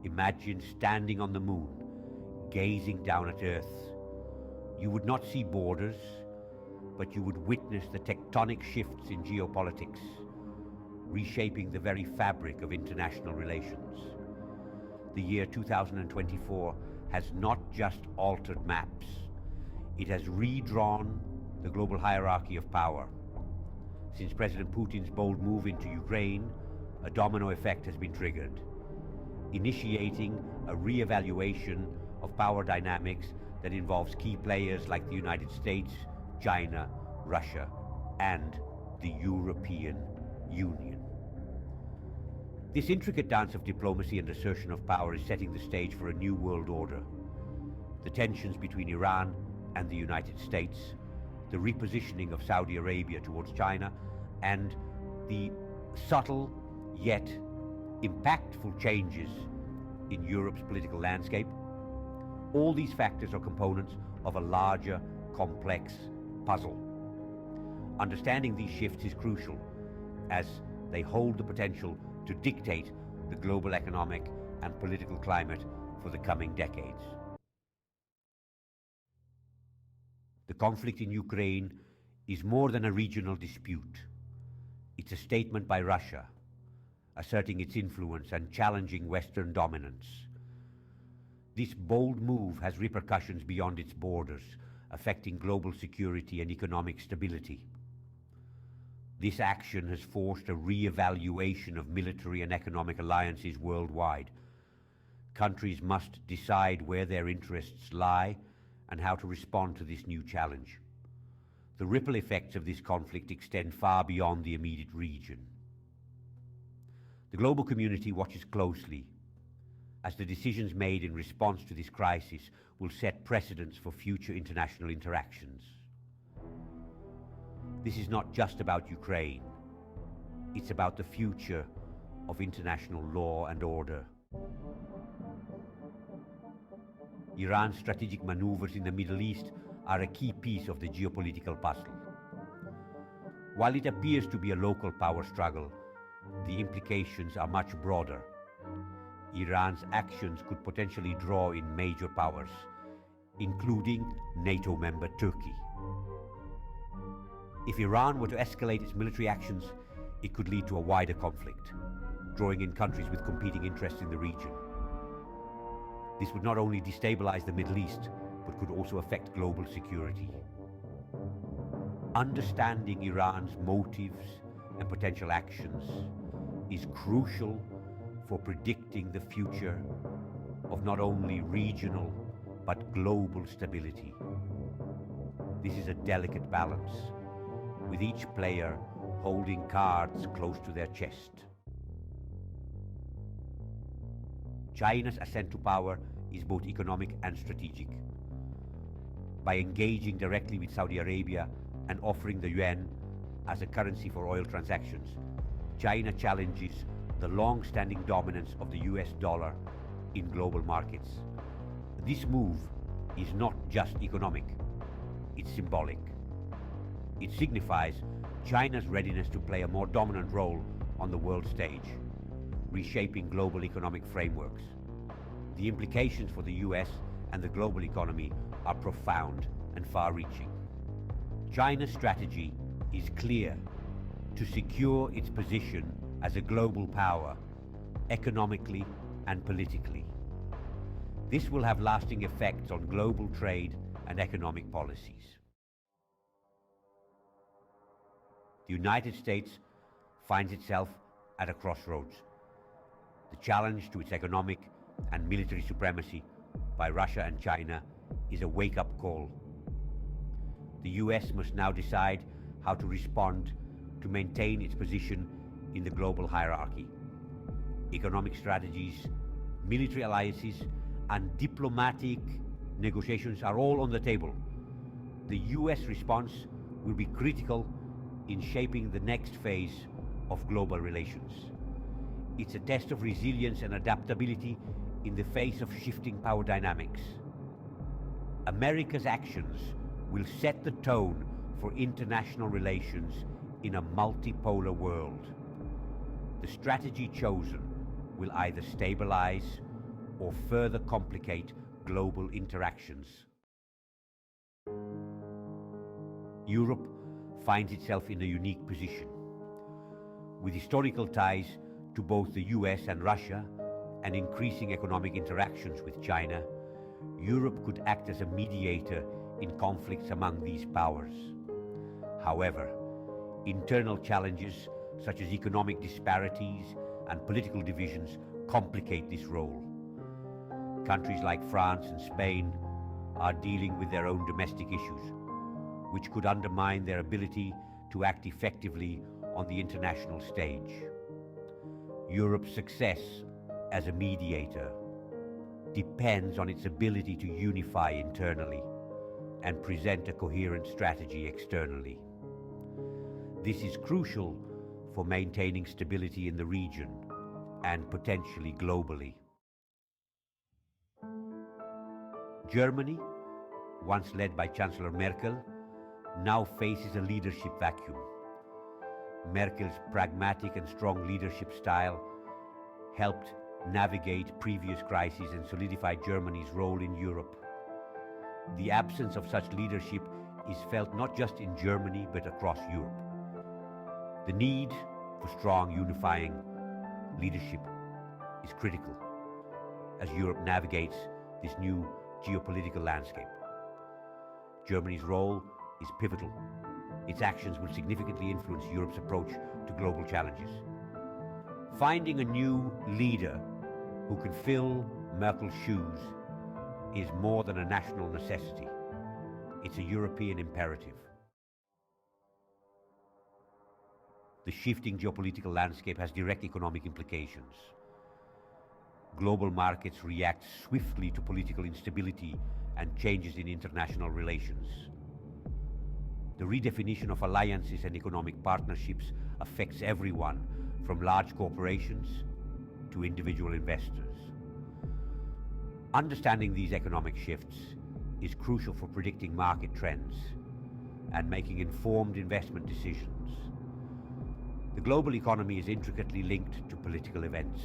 Imagine standing on the moon, gazing down at Earth. You would not see borders, but you would witness the tectonic shifts in geopolitics, reshaping the very fabric of international relations. The year 2024 has not just altered maps, it has redrawn the global hierarchy of power. Since President Putin's bold move into Ukraine, a domino effect has been triggered, initiating a re-evaluation of power dynamics that involves key players like the United States, China, Russia, and the European Union. This intricate dance of diplomacy and assertion of power is setting the stage for a new world order. The tensions between Iran and the United States, the repositioning of Saudi Arabia towards China, and the subtle yet impactful changes in Europe's political landscape. All these factors are components of a larger, complex puzzle. Understanding these shifts is crucial, as they hold the potential to dictate the global economic and political climate for the coming decades. The conflict in Ukraine is more than a regional dispute. It's a statement by Russia, asserting its influence and challenging Western dominance. This bold move has repercussions beyond its borders, affecting global security and economic stability. This action has forced a re-evaluation of military and economic alliances worldwide. Countries must decide where their interests lie and how to respond to this new challenge. The ripple effects of this conflict extend far beyond the immediate region. The global community watches closely, as the decisions made in response to this crisis will set precedents for future international interactions. This is not just about Ukraine. It's about the future of international law and order. Iran's strategic maneuvers in the Middle East are a key piece of the geopolitical puzzle. While it appears to be a local power struggle, the implications are much broader. Iran's actions could potentially draw in major powers, including NATO member Turkey. If Iran were to escalate its military actions, it could lead to a wider conflict, drawing in countries with competing interests in the region. This would not only destabilize the Middle East, but could also affect global security. Understanding Iran's motives and potential actions is crucial for predicting the future of not only regional, but global stability. This is a delicate balance, with each player holding cards close to their chest. China's ascent to power is both economic and strategic. By engaging directly with Saudi Arabia and offering the yuan as a currency for oil transactions, China challenges the long-standing dominance of the US dollar in global markets. This move is not just economic, it's symbolic. It signifies China's readiness to play a more dominant role on the world stage, reshaping global economic frameworks. The implications for the US and the global economy are profound and far-reaching. China's strategy is clear: to secure its position as a global power, economically and politically. This will have lasting effects on global trade and economic policies. The United States finds itself at a crossroads. The challenge to its economic and military supremacy by Russia and China is a wake-up call. The US must now decide how to respond to maintain its position in the global hierarchy. Economic strategies, military alliances, and diplomatic negotiations are all on the table. The US response will be critical in shaping the next phase of global relations. It's a test of resilience and adaptability in the face of shifting power dynamics. America's actions will set the tone for international relations in a multipolar world. The strategy chosen will either stabilize or further complicate global interactions. Europe finds itself in a unique position. With historical ties to both the US and Russia and increasing economic interactions with China, Europe could act as a mediator in conflicts among these powers. However, internal challenges such as economic disparities and political divisions complicate this role. Countries like France and Spain are dealing with their own domestic issues, which could undermine their ability to act effectively on the international stage. Europe's success as a mediator depends on its ability to unify internally and present a coherent strategy externally. This is crucial for maintaining stability in the region and potentially globally. Germany, once led by Chancellor Merkel, now faces a leadership vacuum. Merkel's pragmatic and strong leadership style helped navigate previous crises and solidify Germany's role in Europe. The absence of such leadership is felt not just in Germany but across Europe. The need for strong, unifying leadership is critical as Europe navigates this new geopolitical landscape. Germany's role is pivotal. Its actions will significantly influence Europe's approach to global challenges. Finding a new leader who can fill Merkel's shoes is more than a national necessity. It's a European imperative. The shifting geopolitical landscape has direct economic implications. Global markets react swiftly to political instability and changes in international relations. The redefinition of alliances and economic partnerships affects everyone, from large corporations to individual investors. Understanding these economic shifts is crucial for predicting market trends and making informed investment decisions. The global economy is intricately linked to political events,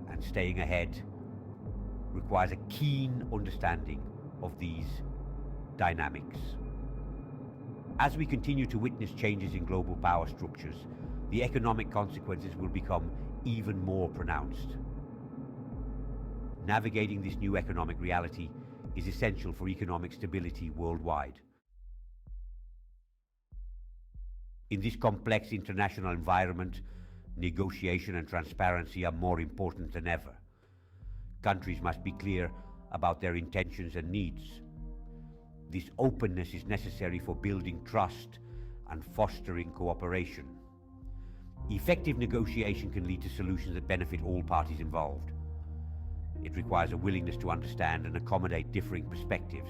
and staying ahead requires a keen understanding of these dynamics. As we continue to witness changes in global power structures, the economic consequences will become even more pronounced. Navigating this new economic reality is essential for economic stability worldwide. In this complex international environment, negotiation and transparency are more important than ever. Countries must be clear about their intentions and needs. This openness is necessary for building trust and fostering cooperation. Effective negotiation can lead to solutions that benefit all parties involved. It requires a willingness to understand and accommodate differing perspectives.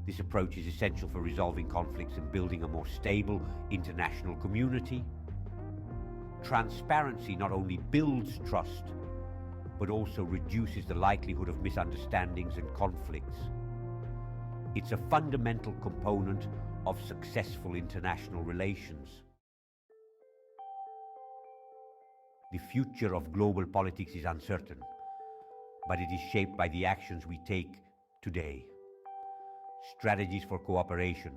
This approach is essential for resolving conflicts and building a more stable international community. Transparency not only builds trust, but also reduces the likelihood of misunderstandings and conflicts. It's a fundamental component of successful international relations. The future of global politics is uncertain, but it is shaped by the actions we take today. Strategies for cooperation,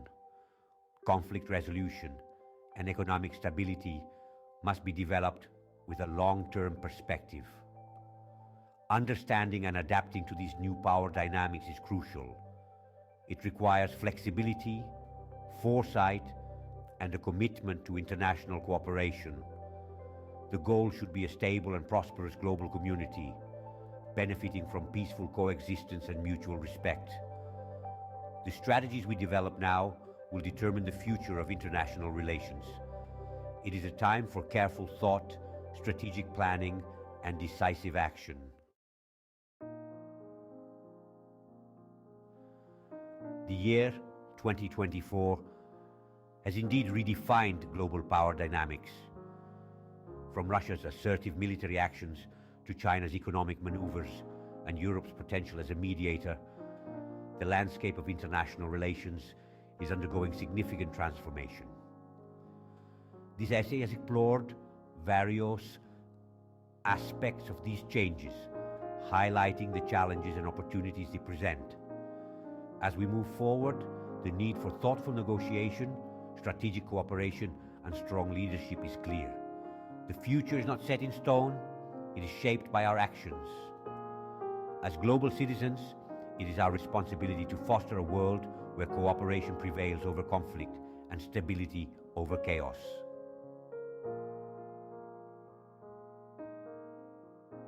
conflict resolution, and economic stability must be developed with a long-term perspective. Understanding and adapting to these new power dynamics is crucial. It requires flexibility, foresight, and a commitment to international cooperation. The goal should be a stable and prosperous global community, benefiting from peaceful coexistence and mutual respect. The strategies we develop now will determine the future of international relations. It is a time for careful thought, strategic planning, and decisive action. The year 2024 has indeed redefined global power dynamics. From Russia's assertive military actions to China's economic maneuvers and Europe's potential as a mediator, the landscape of international relations is undergoing significant transformation. This essay has explored various aspects of these changes, highlighting the challenges and opportunities they present. As we move forward, the need for thoughtful negotiation, strategic cooperation, and strong leadership is clear. The future is not set in stone, it is shaped by our actions. As global citizens, it is our responsibility to foster a world where cooperation prevails over conflict and stability over chaos.